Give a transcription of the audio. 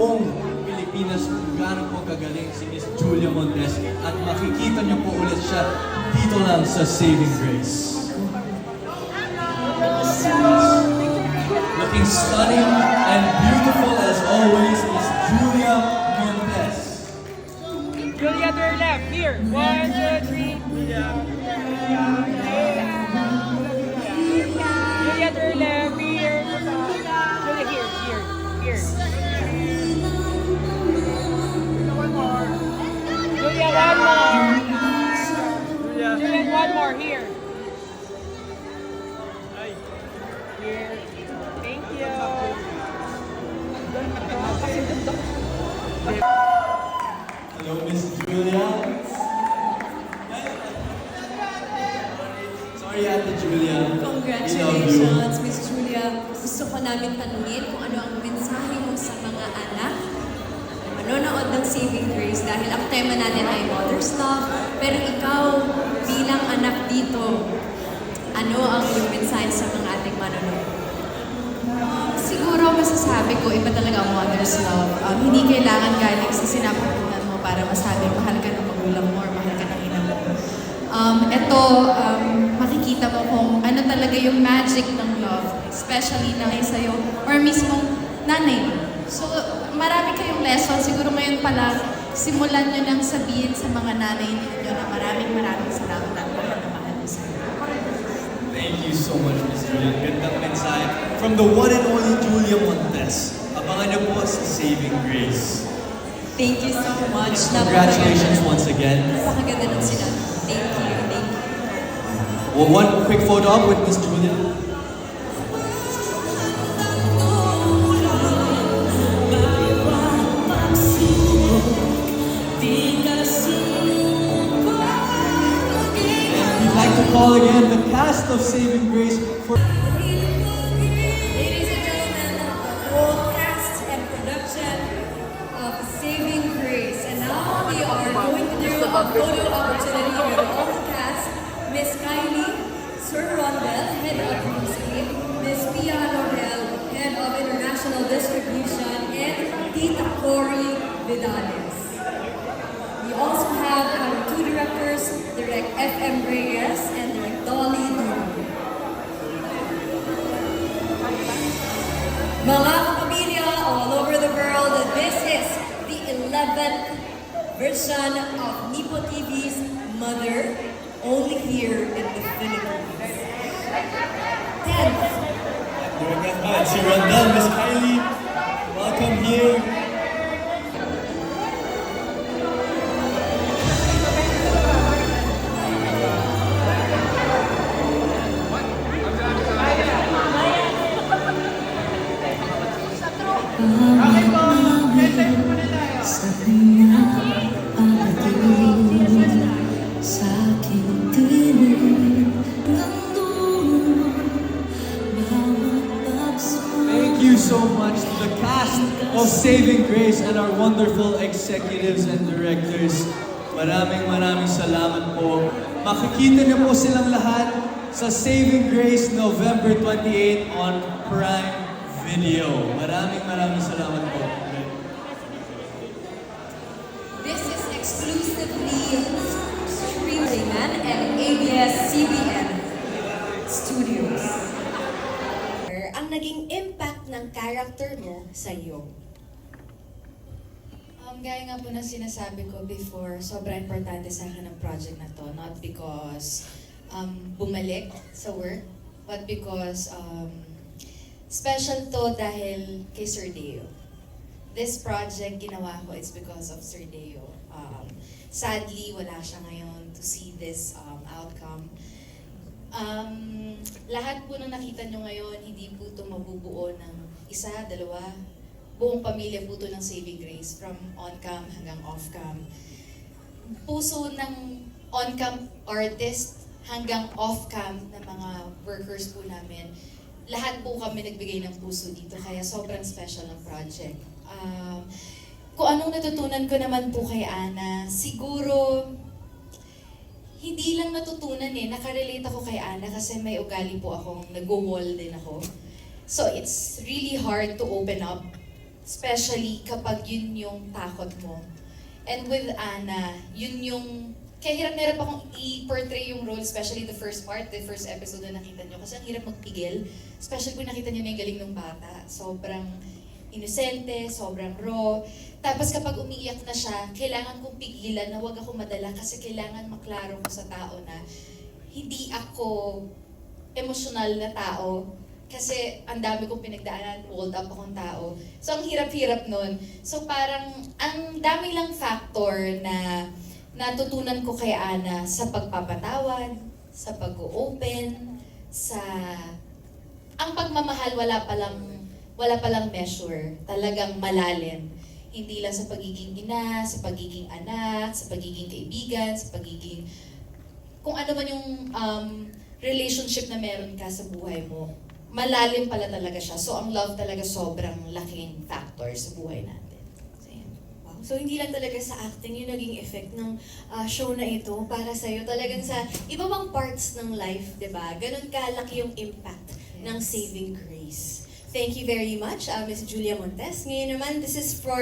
buong Pilipinas kung gaano po kagaling si Miss Julia Montes at makikita niyo po ulit siya dito lang sa Saving Grace. Looking stunning and beautiful as always is Julia Montes. Julia to your left. Here. 1, 2, 3. Julia to your left. Here. Julia here. Julia, one more. Julia, one more. Here. Here. Thank you. Hello, Miss Julia. Sorry, Ate Julia. Congratulations, Miss Julia. Gusto ko namin tanungin kung ano ang mensahe mo sa mga anak na manonood ng Saving Grace dahil ang tema natin ay Mother's Love. Pero ikaw, bilang anak dito, ano ang iyong mensahe sa mga ating manonood? Siguro masasabi ko, iba talaga ang mother's love. Hindi kailangan galing sa sinapupunan mo para masabi mahal ka ng magulang mo or mahal ka ng ina mo. Makikita mo kung ano talaga yung magic ng love, especially na kayo sa'yo or mismong nanay mo. So, marami kayong lesson. Siguro ngayon pala, simulan nyo nang sabihin sa mga nanay ninyo na maraming salamat at mahal na mahal mo sa'yo. Thank you so much, Miss Julia. Gandang mensahe from the one and only Julia Montes. Abangan niyo po sa Saving Grace. Thank you so much. Congratulations once again. Napakaganda ng sinabi. Thank you. Well, one quick photo up with Miss Julia. We'd like to call again the cast of Saving Grace for... Ladies and gentlemen, the whole cast and production of Saving Grace. And now we are going to do a photo opportunity with all the cast. Miss Kylie, Sir Rondell, Head of Music, Miss Pia Laurel, Head of International Distribution, and Tita Cory Vidales. We also have our two directors, Direct FM Reyes and Direct Dolly Duro. Mga kapamilya all over the world, this is the 11th version of Nipo TV's Mother, only here in the Philippines. 10th. Si Rondell, Miss Kylie, welcome here. Thank you so much to the cast of Saving Grace and our wonderful executives and directors. Maraming salamat po. Makikita niyo po silang lahat sa Saving Grace November 28 on Prime Video. Maraming salamat po. This is exclusively streaming and ABS-CBN Studios. Ang naging impact ng character mo sa iyo? Gaya nga po na sinasabi ko before, sobrang importante sa akin ang project na to. Not because bumalik sa work, but because special to dahil kay Sir Deo. This project ginawa ko is because of Sir Deo. Sadly, wala siya ngayon to see this outcome. Lahat po nang nakita nyo ngayon, hindi po ito mabubuo ng isa, dalawa, buong pamilya po ito ng Saving Grace, from on-cam hanggang off-cam. Puso ng on-cam artist hanggang off-cam na mga workers po namin, lahat po kami nagbigay ng puso dito, kaya sobrang special ng project. Kung anong natutunan ko naman po kay Ana, siguro hindi lang natutunan nakarelate ako kay Ana kasi may ugali po akong nag-wall din ako. So it's really hard to open up Especially kapag yun yung takot mo. And with Ana, yun yung... Kaya hirap na hirap akong i-portray yung role, especially the first episode na nakita nyo. Kasi ang hirap magpigil. Especially kung nakita nyo na yung galing ng bata. Sobrang inosente, sobrang raw. Tapos kapag umiiyak na siya, kailangan kong pigilan na huwag ako madala kasi kailangan maklaro ko sa tao na hindi ako emosyonal na tao. Kasi ang dami kong pinagdaanan, hold up akong tao. So ang hirap-hirap nun. So parang ang dami lang factor na natutunan ko kay Ana sa pagpapatawad, sa pag-open, sa... Ang pagmamahal wala palang measure, talagang malalim. Hindi lang sa pagiging ina, sa pagiging anak, sa pagiging kaibigan, sa pagiging... Kung ano man yung relationship na meron ka sa buhay mo, malalim pala talaga siya. So ang love talaga sobrang laking factor sa buhay natin. So, yan. So, hindi lang talaga sa acting yung naging effect ng show na ito para sa'yo. Talagang sa iba pang parts ng life, di ba? Ganun kalaki yung impact ng Saving Grace. Thank you very much, Miss Julia Montes. Ngayon naman, this is for